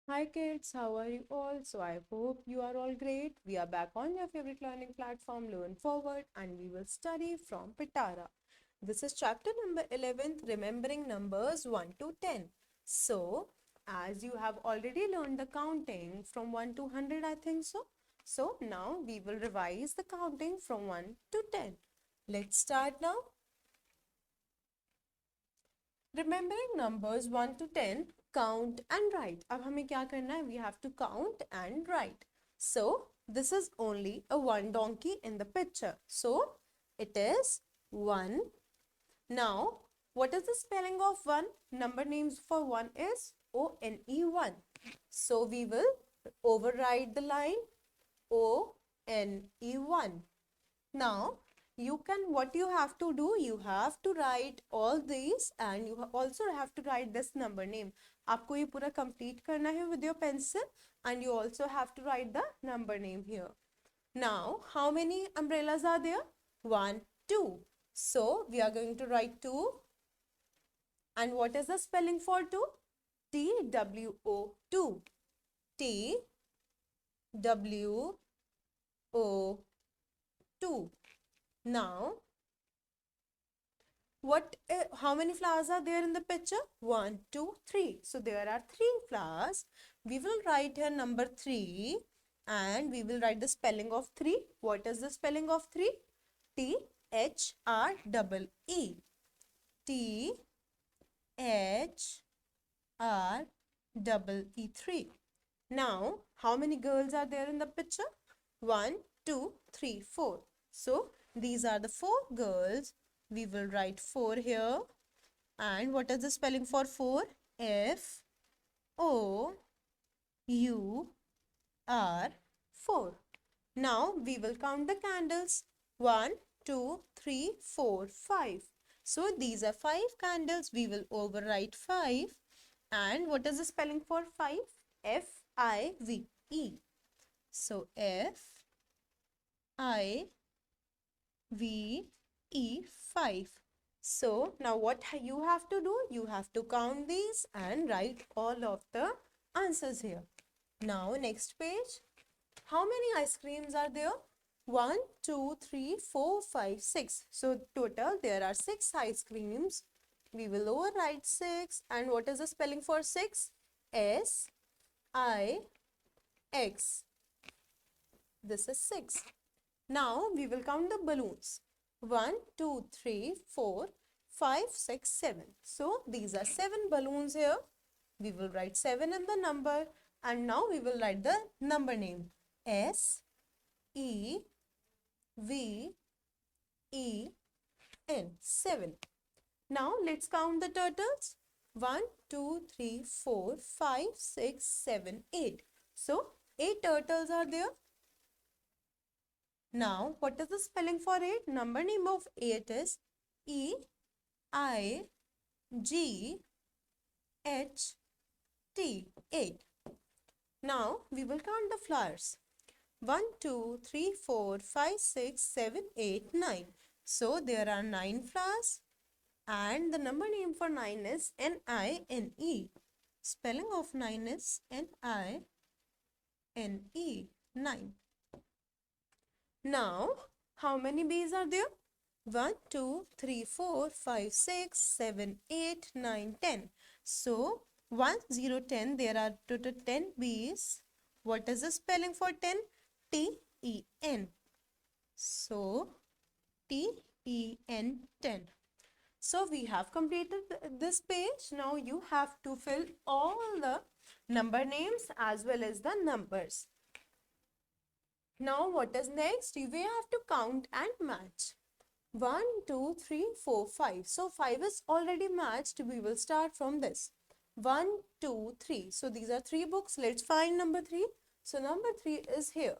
Hi kids, how are you all? So I hope you are all great. We are back on your favorite learning platform, Learn Forward, and we will study from Pitara. This is chapter number 11, Remembering Numbers 1 to 10. So, as you have already learned the counting from 1 to 100, I think so. So, now we will revise the counting from 1 to 10. Let's start now. Remembering numbers 1 to 10, count and write. अब हमें क्या करना है? We have to count and write. So, this is only a one donkey in the picture. So, it is 1. Now, what is the spelling of 1? Number names for 1 is O-N-E 1. So, we will override the line O-N-E 1. Now, what you have to do, you have to write all these and you also have to write this number name. आपको ये पूरा complete करना है with your pencil and you also have to write the number name here. Now, how many umbrellas are there? 1, 2. So, we are going to write 2. And what is the spelling for 2? T-W-O, 2. T-W-O, 2. Now, how many flowers are there in the picture? 1, 2, 3. So there are 3 flowers. We will write here number 3 and we will write the spelling of 3. What is the spelling of 3? T-H-R-E-E. T-H-R-E-E 3. Now, how many girls are there in the picture? 1, 2, 3, 4. So, these are the 4 girls. We will write 4 here. And what is the spelling for 4? F O U R 4. Now we will count the candles. 1, 2, 3, 4, 5. So these are 5 candles. We will overwrite 5. And what is the spelling for 5? F-I-V-E. So F-I-V-E 5. So now what you have to do? You have to count these and write all of the answers here. Now next page. How many ice creams are there? 1, 2, 3, 4, 5, 6. So total there are 6 ice creams. We will overwrite 6. And what is the spelling for 6? S-I-X. This is 6. Now we will count the balloons. 1, 2, 3, 4, 5, 6, 7. So these are 7 balloons here. We will write 7 in the number and now we will write the number name. S E V E N 7. Now let's count the turtles. 1, 2, 3, 4, 5, 6, 7, 8. So 8 turtles are there. Now, what is the spelling for 8? Number name of 8 is E-I-G-H-T, 8. Now, we will count the flowers. 1, 2, 3, 4, 5, 6, 7, 8, 9. So, there are 9 flowers. And the number name for 9 is N-I-N-E. Spelling of 9 is N-I-N-E, 9. Now, how many bees are there? 1, 2, 3, 4, 5, 6, 7, 8, 9, 10. So, 1, 0, 10. There are total 10 bees. What is the spelling for 10? T-E-N. So, T-E-N 10. So, we have completed this page. Now, you have to fill all the number names as well as the numbers. Now what is next? We have to count and match. 1, 2, 3, 4, 5. So 5 is already matched. We will start from this. 1, 2, 3. So these are 3 books. Let's find number 3. So number 3 is here.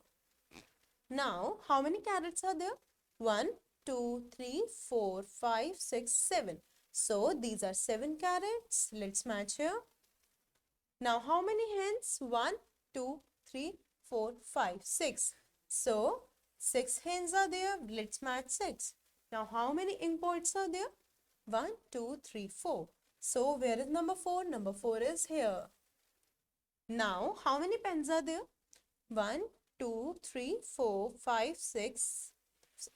Now how many carrots are there? 1, 2, 3, 4, 5, 6, 7. So these are 7 carrots. Let's match here. Now how many hens? 1, 2, 3, 4, 5, 6. So 6 hens are there. Let's match 6. Now how many ink pots are there? 1, 2, 3, 4. So where is number 4? Number 4 is here. Now, how many pens are there? 1, 2, 3, 4, 5, 6.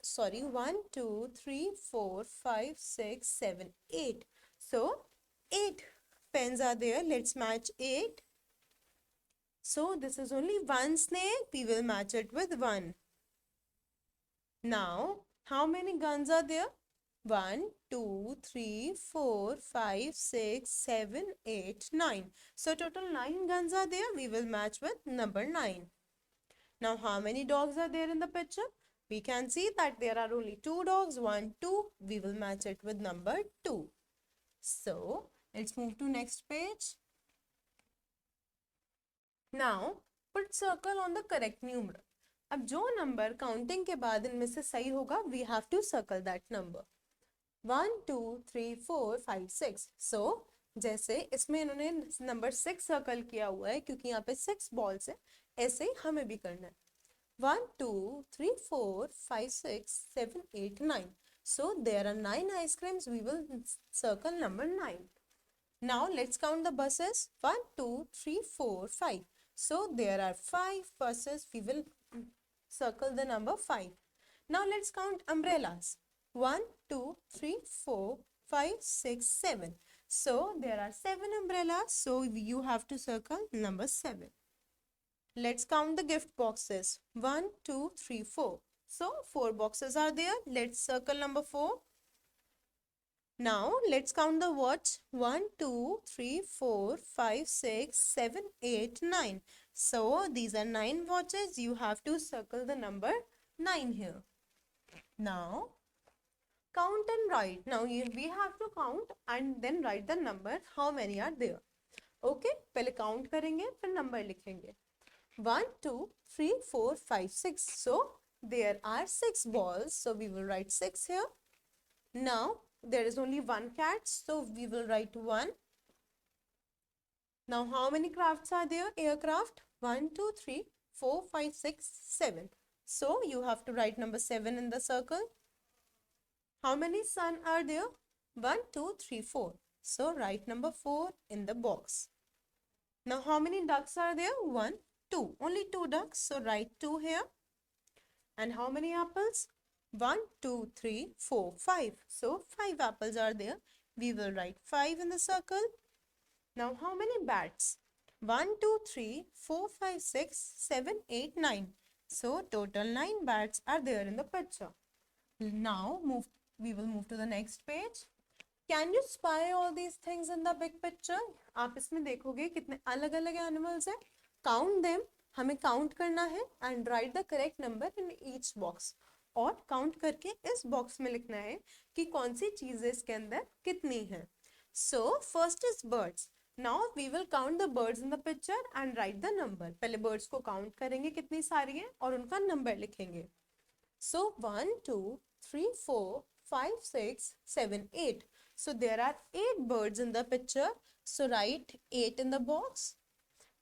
Sorry, 1, 2, 3, 4, 5, 6, 7, 8. So, 8 pens are there. Let's match 8. So, this is only one snake. We will match it with 1. Now, how many guns are there? 1, 2, 3, 4, 5, 6, 7, 8, 9. So, total 9 guns are there. We will match with number 9. Now, how many dogs are there in the picture? We can see that there are only 2 dogs. 1, 2. We will match it with number 2. So, let's move to next page. Now, put circle on the correct numeral. अब जो number counting के बाद इनमें से सही होगा, we have to circle that number. 1, 2, 3, 4, 5, 6. So, जैसे इसमें इन्होंने नंबर 6 सर्कल किया हुआ है क्योंकि यहाँ पे 6 बॉल्स है, ऐसे ही हमें भी करना है. 1, 2, 3, 4, 5, 6, 7, 8, 9. So, there are 9 ice creams. We will circle number 9. Now, let's count the buses. 1, 2, 3, 4, 5. So, there are 5 buses. We will circle the number 5. Now, let's count umbrellas. 1, 2, 3, 4, 5, 6, 7. So, there are 7 umbrellas. So, you have to circle number 7. Let's count the gift boxes. 1, 2, 3, 4. So, 4 boxes are there. Let's circle number 4. Now, let's count the watch. 1, 2, 3, 4, 5, 6, 7, 8, 9. So, these are 9 watches. You have to circle the number 9 here. Now, count and write. Now, we have to count and then write the number. How many are there? Okay, पहले count करेंगे, फिर number लिखेंगे. 1, 2, 3, 4, 5, 6. So, there are 6 balls. So, we will write 6 here. Now, there is only one cat. So, we will write 1. Now, how many crafts are there? Aircraft. 1, 2, 3, 4, 5, 6, 7. So, you have to write number 7 in the circle. How many sun are there? 1, 2, 3, 4. So, write number 4 in the box. Now, how many ducks are there? 1, 2. Only 2 ducks. So, write 2 here. And how many apples? 1, 2, 3, 4, 5. So, 5 apples are there. We will write 5 in the circle. Now, how many bats? 1, 2, 3, 4, 5, 6, 7, 8, 9. So, total 9 bats are there in the picture. Now, we will move to the next page. Can you spy all these things in the big picture? आप इसमें देखोगे कितने अलग-अलग animals हैं. Count them. हमें count करना है and write the correct number in each box. और count करके इस box में लिखना है कि कौन सी चीजें इसके अंदर कितनी हैं. So, first is birds. Now, we will count the birds in the picture and write the number. पहले birds को count करेंगे कितनी सारी हैं और उनका number लिखेंगे. So, 1, 2, 3, 4, 5, 6, 7, 8. So, there are 8 birds in the picture. So, write 8 in the box.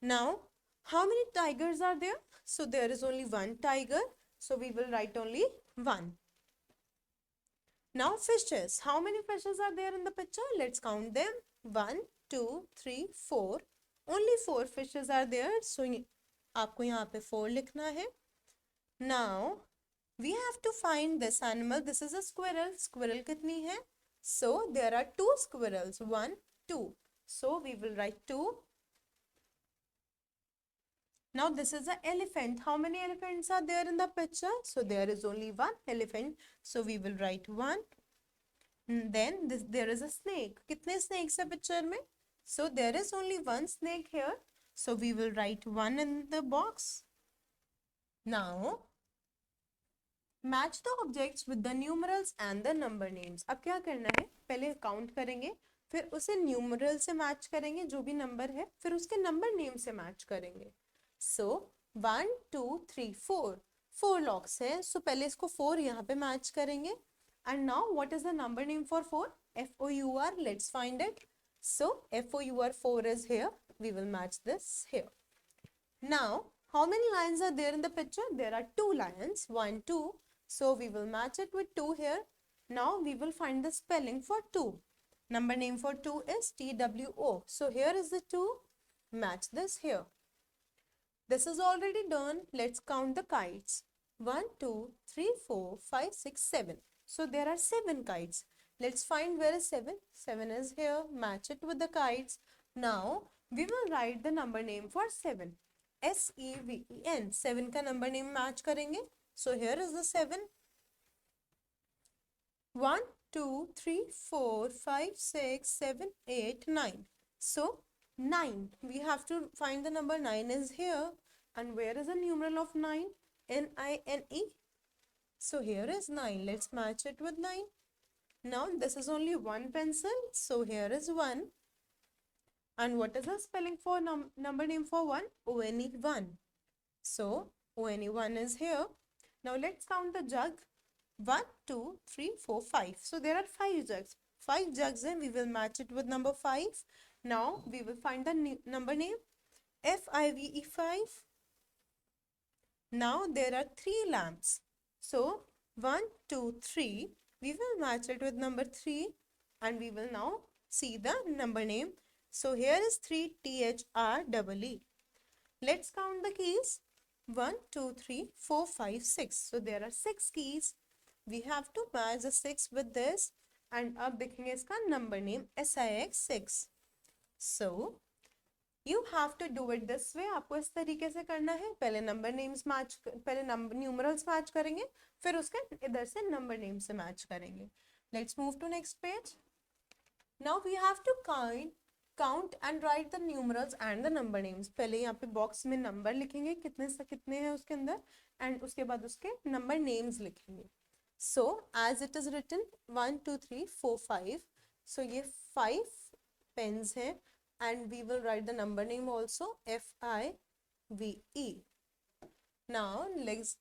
Now, how many tigers are there? So, there is only one tiger. So, we will write only 1. Now, fishes. How many fishes are there in the picture? Let's count them. 1, 2, 3, 4. Only 4 fishes are there. So, आपको यहाँ पे 4 लिखना है. Now, we have to find this animal. This is a squirrel. Squirrel कितनी है? So, there are 2 squirrels. 1, 2. So, we will write 2. Now, this is an elephant. How many elephants are there in the picture? So, there is only one elephant. So, we will write 1. Then, there is a snake. कितने snakes है picture में? So, there is only one snake here. So, we will write 1 in the box. Now, match the objects with the numerals and the number names. अब क्या करना है? पहले count करेंगे, फिर उसे numeral से match करेंगे जो भी number है, फिर उसके number name से match करेंगे. So 1, 2, 3, 4. 4 locks है. So पहले इसको 4 यहाँ पे match करेंगे. And now what is the number name for 4? F-O-U-R. Let's find it. So F-O-U-R 4 is here. We will match this here. Now, how many lions are there in the picture? There are 2 lions. 1, 2. So, we will match it with 2 here. Now, we will find the spelling for 2. Number name for 2 is T-W-O. So, here is the 2. Match this here. This is already done. Let's count the kites. 1, 2, 3, 4, 5, 6, 7. So there are 7 kites. Let's find where is 7. 7 is here. Match it with the kites. Now we will write the number name for 7. S-E-V-E-N. 7 का number name match करेंगे. So here is the 7. 1, 2, 3, 4, 5, 6, 7, 8, 9. So 9. We have to find the number 9 is here. And where is the numeral of 9? N-I-N-E. So here is 9. Let's match it with 9. Now this is only one pencil. So here is 1. And what is the spelling for number name for 1? O-N-E-1. So O-N-E-1 is here. Now let's count the jug. 1, 2, 3, 4, 5. So there are 5 jugs. 5 jugs and we will match it with number 5. Now we will find the number name. F-I-V-E 5. Now there are 3 lamps. So 1, 2, 3. We will match it with number 3 and we will now see the number name. So here is 3 T-H-R-E-E. Let's count the keys. 1, 2, 3, 4, 5, 6. So there are 6 keys. We have to match the 6 with this and अब देखेंगे इसका number name SIX 6. So you have to do it this way. आपको इस तरीके से करना है. पहले number names match, पहले numerals match करेंगे, फिर उसके इधर से number names से match करेंगे. Let's move to next page. Now we have to count and write the numerals and the number names. पहले यहाँ पे box में number लिखेंगे कितने से कितने हैं उसके अंदर and उसके बाद उसके number names लिखेंगे. So as it is written 1, 2, 3, 4, 5. So ये 5 pens हैं and we will write the number name also F-I-V-E. Now next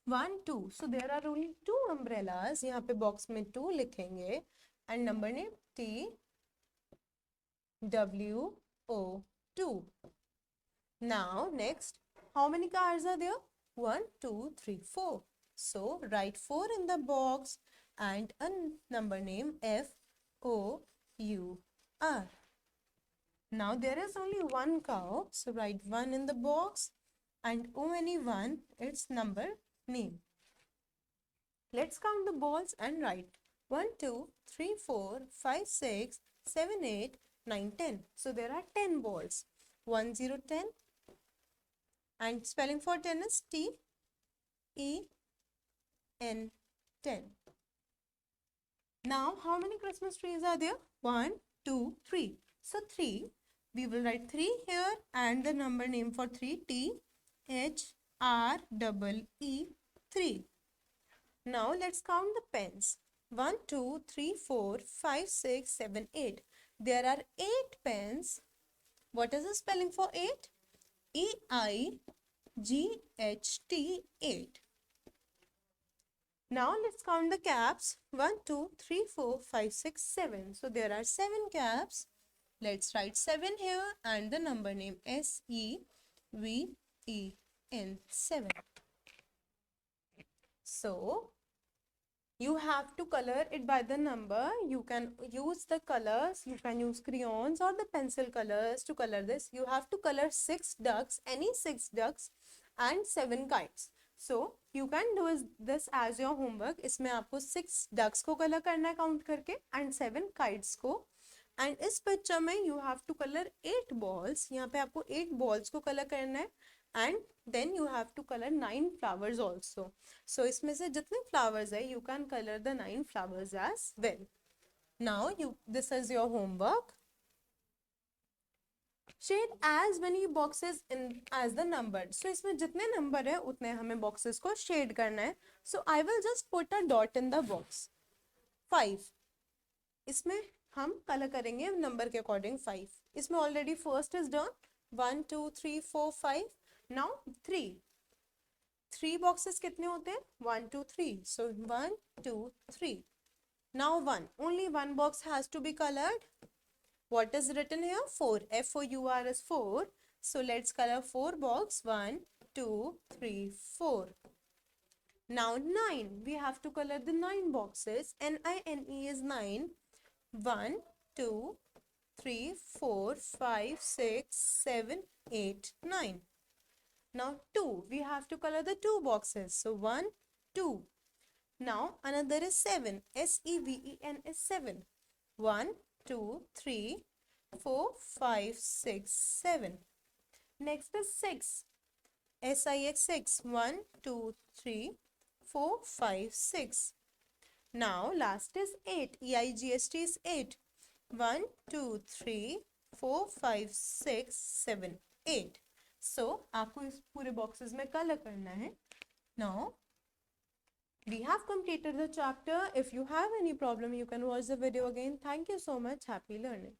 1, 2. So there are only 2 umbrellas. यहाँ पे box में 2 लिखेंगे and number name T-W-O-2. Now next, how many cards are there? 1, 2, 3, 4. So write 4 in the box and a number name F-O-U-R. Now there is only one cow. So write 1 in the box and O-N-E-1, its number name. Let's count the balls and write 1, 2, 3, 4, 5, 6, 7, 8, 9, 10. So there are 10 balls. 1, 0, 10. And spelling for 10 is T-E-N 10. Now how many Christmas trees are there? 1, 2, 3. So 3. We will write 3 here and the number name for 3 T-H-R-E-E 3. Now let's count the pens. 1, 2, 3, 4, 5, 6, 7, 8. There are 8 pens. What is the spelling for 8? E-I-G-H-T 8. Now let's count the caps. 1, 2, 3, 4, 5, 6, 7. So there are 7 caps. Let's write 7 here and the number name S-E-V-E-N 7. So you have to color it by the number. You can use the colors. You can use crayons or the pencil colors to color this. You have to color 6 ducks, any 6 ducks and 7 kites. So you can do this as your homework. इसमें आपको 6 ducks को color करना है count करके and 7 kites को. And इस picture में you have to color 8 balls. यहाँ पे आपको 8 balls को color करना है. And then you have to color 9 flowers also. So इसमें से जितने flowers है, you can color the 9 flowers as well. Now this is your homework. Shade as many boxes in as the numbered. So इसमें जितने number है उतने हमें boxes को shade करना है. So I will just put a dot in the box. 5. इसमें हम color करेंगे number के according 5. इसमें already first is done. 1, 2, 3, 4, 5. Now 3. 3 boxes कितने होते हैं? 1, 2, 3. So 1, 2, 3. Now 1. Only one box has to be colored. What is written here? 4. F-O-U-R is 4. So let's color 4 box. 1, 2, 3, 4. Now 9. We have to color the 9 boxes. N-I-N-E is 9. 1, 2, 3, 4, 5, 6, 7, 8, 9. Now 2. We have to color the 2 boxes. So 1, 2. Now another is 7. S-E-V-E-N is 7. 1, 2, 3, 4, 5, 6, 7. Next is 6. S-I-X 6. 1, 2, 3, 4, 5, 6. Now last is 8. E-I-G-S-T is 8. 1, 2, 3, 4, 5, 6, 7, 8. So आपको इस पूरे boxes में color करना है. Now we have completed the chapter. If you have any problem, you can watch the video again. Thank you so much. Happy learning.